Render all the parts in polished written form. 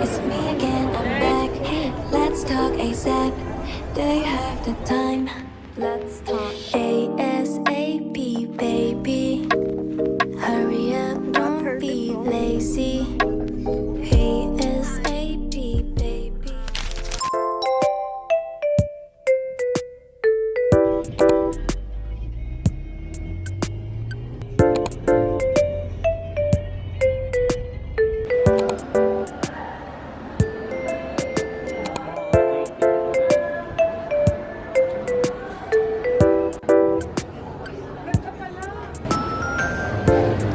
It's me again, I'm back. Let's talk ASAP. Do you have the time? Let's talk ASAP, baby. Hurry up, don't be lazy. ASAP, baby.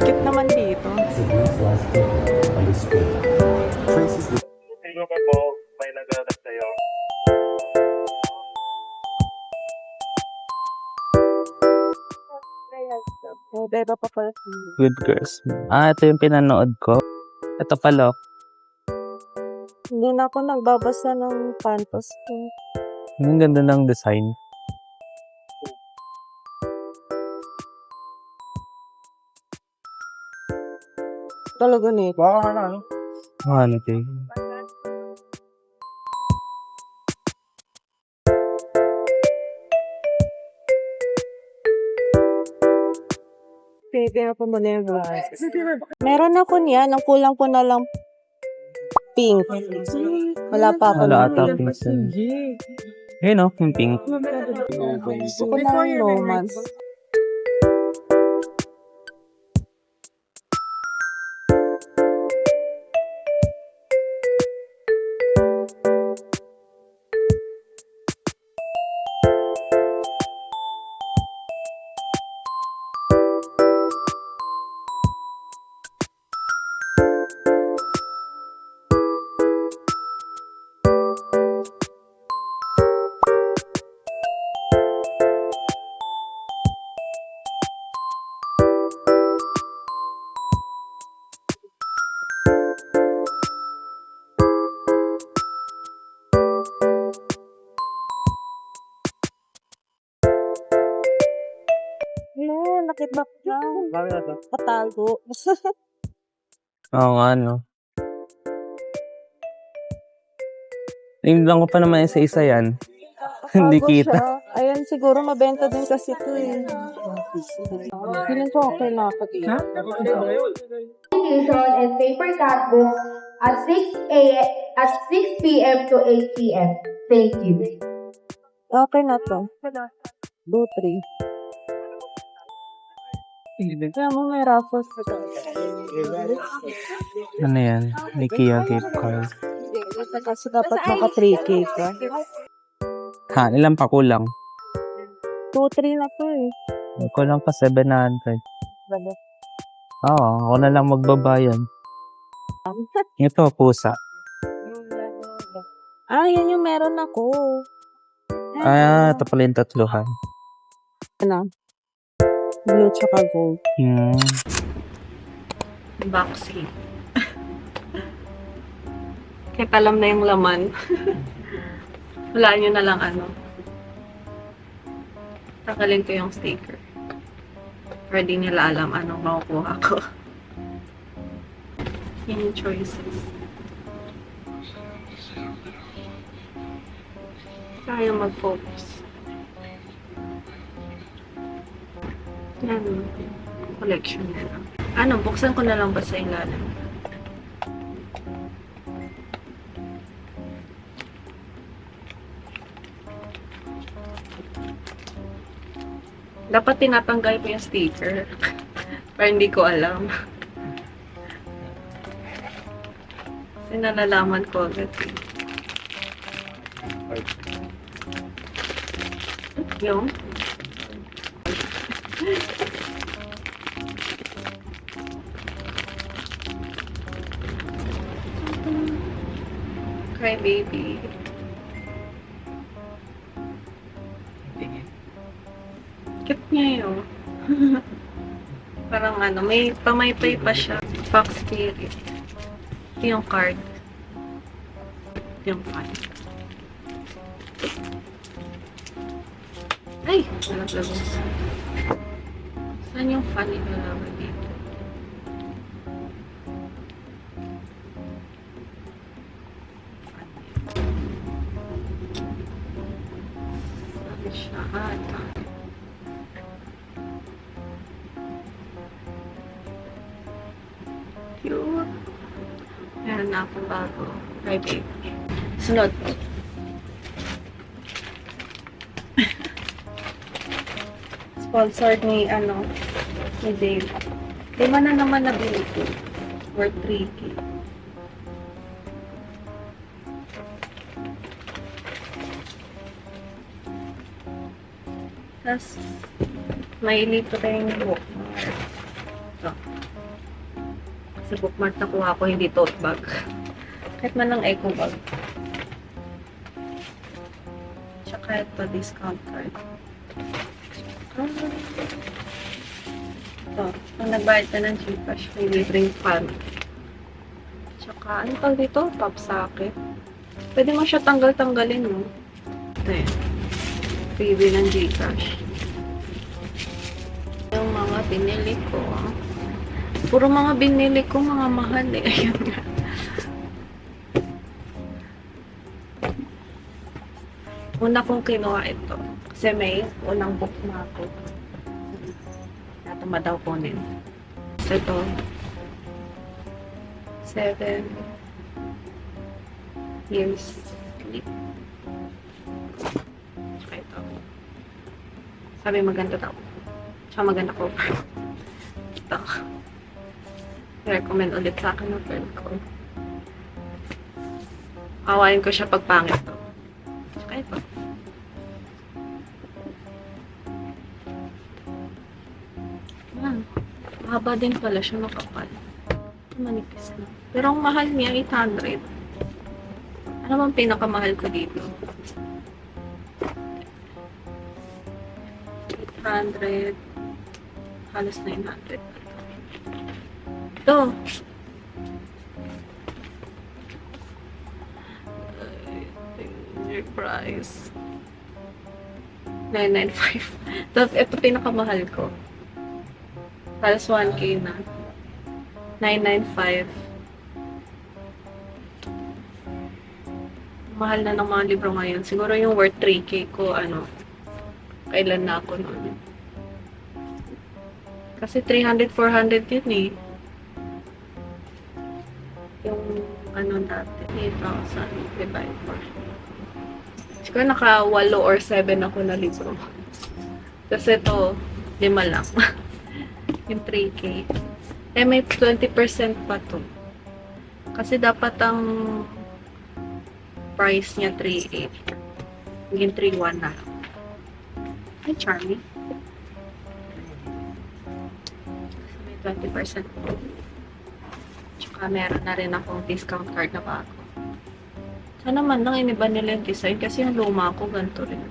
Cute naman dito. Siblings last week on the street. Traces the Sino ka po may naghanap sa'yo? Oh, beba pa pala. Good Girls. Ito yung pinanood ko. Ito pala. Hindi na ako nagbabasa ng fantas ko. Ang ganda ng design. Talaga nito. Baka na, ano? Ano tayo? Pwede ako muna yung glass. Meron ako niyan. Ang kulang ko na lang pink. Wala pa ako Wala ng ata pink. pinsan. Ayun o, yung pink. Gusto ko na yung romance. Hello, nakitbak ka. Bakit na to? Patago. Oo nga, no. Tingnan ko pa naman isa-isa yan. Hindi Patago kita. siya. Ayan, siguro mabenta din kasi ito eh. Feeling ko okay na ako dito. Distribution and paper cut books at 6 p.m. to 8 p.m. Thank you. Okay na to. Do 3. Kaya mo may raffles. Ano yan? Ikea gift card. Kasi dapat maka 3K ka. Ha, ilan pa kulang? 2-3 na to eh. Kulang pa 700. Balo. Oo, ako na lang magbabayan. Ito, pusa. Ah, yan yung meron ako. Ito pala yung tatluhan. Ano? Blue tsaka gold. Boxing. Kahit alam na yung laman. Wala nyo na lang ano. Takalin ko yung sticker. Para di nila alam anong makukuha ko. Yan yung choices. Kaya mag-focus. Yan. Collection nila. Ano, buksan ko na lang ba sa ilalim? Dapat tinatanggal ko yung sticker. Pero hindi ko alam. Kasi nalalaman ko agad eh. Yung? Cry baby. Cute niya yun. Parang ano, may pamaypay pa siya. Fox Spirit. Ito yung card. Ito yung fan. Ay! Nalaglag. Saan yung fan ilalagay dito? siya. Ito. Cute. Meron na akong bago. Hi, baby. Sunod. Sponsored ni, ni Dave. Lima na naman nabili ko. Worth 3K. Tapos, may ilito tayong bookmark. Ito. Kasi bookmark na kuha ko, hindi tote bag. Kahit man lang eco bag. Tsaka ito, discount card. Ito, kung nagbayad ka ng Gcash, may libreng fan. Tsaka, ano pag dito? Pop socket. Pwede mo siya tanggal-tanggalin, no? Ito yun. Freebie ng Gcash. Yung mga binili ko, puro mga binili ko, mga mahal eh. Ayun nga. Una kong kinuha ito. Kasi may unang bookmark ko. Natumad daw kunin. So ito. 7 years sleep. Tsaka ito. Sabi maganda daw. Tsaka maganda cover. Ito. Recommend ulit sa akin ng friend ko. Awayin ko siya pag pangit to. Tsaka ito. Yan. Mahaba din pala siya, makapal. Manipis na. Pero ang mahal niya, 800. Ano bang pinakamahal ko dito? 800. Halos 900. Ito. Your price. 995. Tapos ito pinakamahal ko. Halos 1K na. 995. Mahal na ng mga libro ngayon. Siguro yung worth 3K ko, kailan na ako noon. Kasi 300, 400 yun eh. Yung dati. 8,000 divide 4. Siguro naka 8 or 7 ako na libro. Kasi ito, 5 lang. Yung 3K. Eh, may 20% pa to. Kasi dapat ang price niya 3.8. Naging 3.1 na. Ay, charming. So, may 20% po. Tsaka meron na rin akong discount card na bago. Sana man lang iniba nila yung design kasi yung luma ko ganito rin.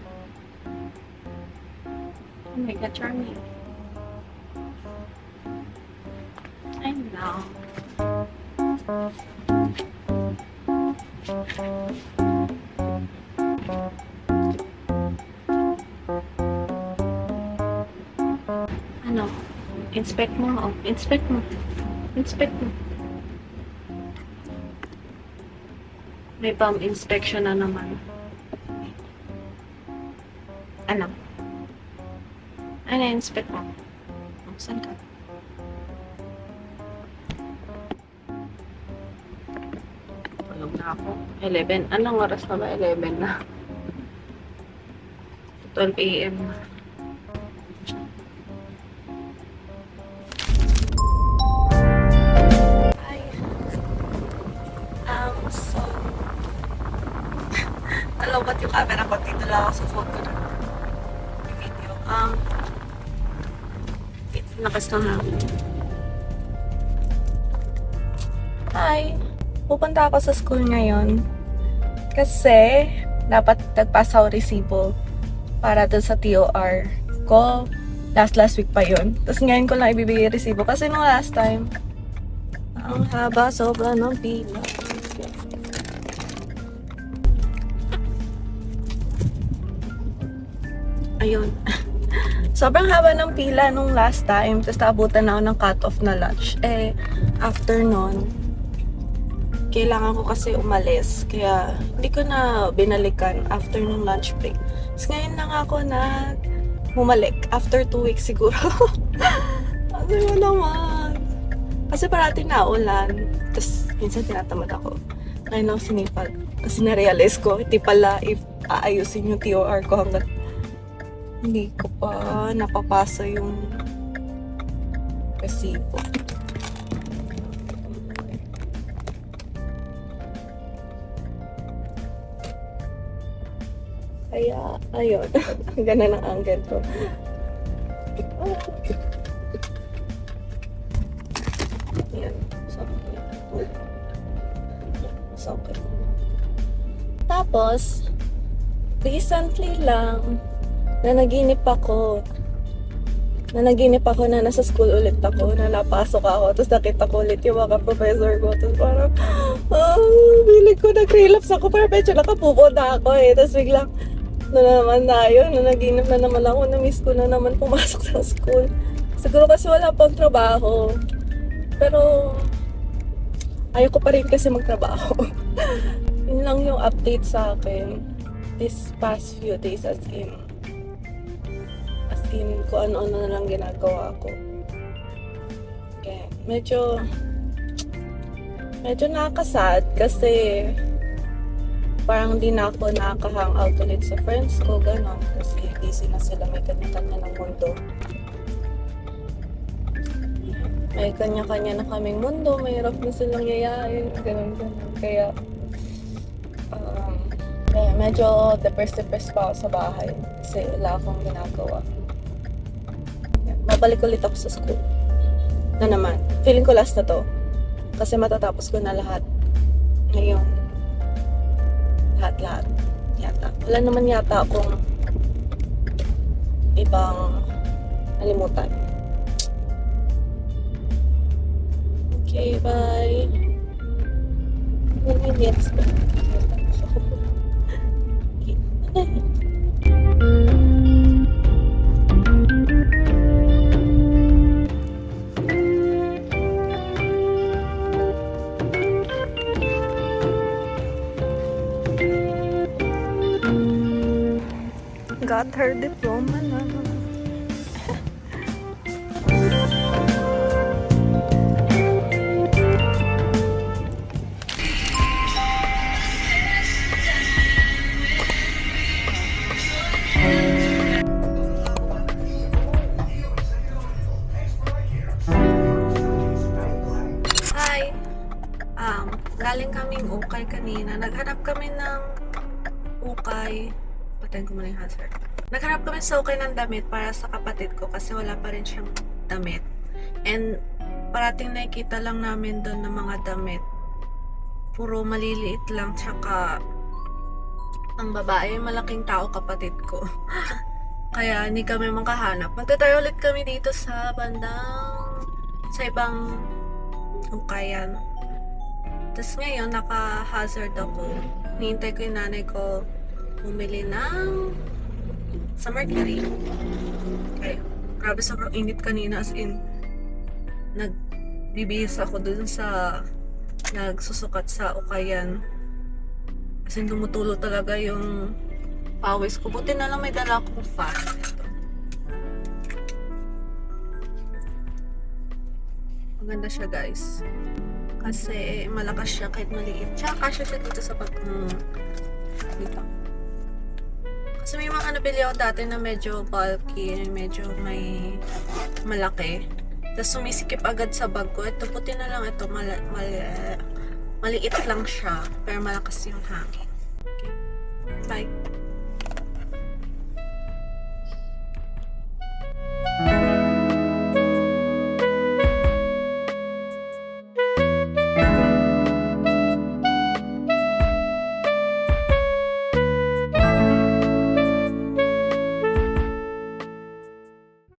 Oh my God, charming. I know. Inspect mo. Oh, inspect mo. Inspect mo. May palm inspection na naman. Ano? Inspect mo. Oh, saan ka? Tulog na ako. 11. Anong oras na ba? 11 na. 12 AM na. So, nalawat yung camera ko. Dito lang ako sa phone ko na video. Lakas ng hangin. Hi! Pupunta ako sa school ngayon. Kasi, dapat nagpasa ako resibo para dun sa TOR ko. Last week pa yun. Tapos ngayon ko lang ibibigay resibo. Kasi nung last time, ang haba, sobra ng pila. Ayun. Sobrang haba ng pila nung last time. Tapos naabutan na ako ng cut-off na lunch. Eh, after nun, kailangan ko kasi umalis. Kaya hindi ko na binalikan after ng lunch break. Tapos ngayon lang ako bumalik. After 2 weeks siguro. Ano mo naman? Kasi parating na ulan. Tapos minsan tinatamad ako. Ngayon lang sinipag. Kasi na-realize ko, hindi pala if aayusin yung TOR ko hanggang hindi ko pa napapasa yung resibo. Kaya, ayun. Ganun ang angle ko. Ayan. So, okay. Tapos, recently lang, nanaginip ako na nasa school ulit ako, na napasok ako, tapos nakita ko ulit yung mga professor ko, tapos parang, bilig ko, nag-relapse ako, pero medyo nakapupunta ako tapos biglang, naman nanaginip na naman ako, na-miss ko na naman pumasok sa school. Siguro kasi wala pang trabaho, pero, ayoko pa rin kasi magtrabaho. Yun lang yung update sa akin this past few days, as in kung ano-ano na lang ginagawa ko. Okay. Medyo nakakasad kasi parang di na ako nakaka-hangout ulit sa friends ko, gano'n. Kasi busy na sila, may kanya-kanya ng mundo. May kanya-kanya na kaming mundo, mahirap na silang yayain, gano'n. Kaya medyo depressed pa ako sa bahay kasi wala akong ginagawa. Babalik ulit ako sa school na naman. Feeling ko last na to kasi matatapos ko na lahat ngayon. Lahat yata. Wala naman yata akong ibang nalimutan. Okay, bye. 1 minute. Got her diploma na. Hi! Galing kaming ukay kanina. Naghanap kami ng ukay. Patayin ko muna yung hazard. Naghanap kami sa ukay ng damit para sa kapatid ko kasi wala pa rin siyang damit. And parating nakikita lang namin doon ng mga damit. Puro maliliit lang, tsaka ang babae, malaking tao kapatid ko. Kaya hindi kami makahanap. Magtatry ulit kami dito sa sa ibang ukayan. Tapos ngayon, naka-hazard ako. Hinihintay ko yung nanay ko bumili ng sa Mercury. Okay. Grabe, sobrang init kanina, as in nagbibihis ako dun sa nagsusukat sa ukayan. As in tumutulo talaga yung pawis ko. Buti na lang may dala akong fan. Ito. Maganda siya, guys. Kasi malakas siya kahit maliit. Tsaka kasya siya dito sa dito. Kasi may mga nabili ako dati na medyo bulky, medyo may malaki. Tapos sumisikip agad sa bag ko. Ito, puti na lang ito. Maliit lang siya. Pero malakas yung hangin. Okay. Bye.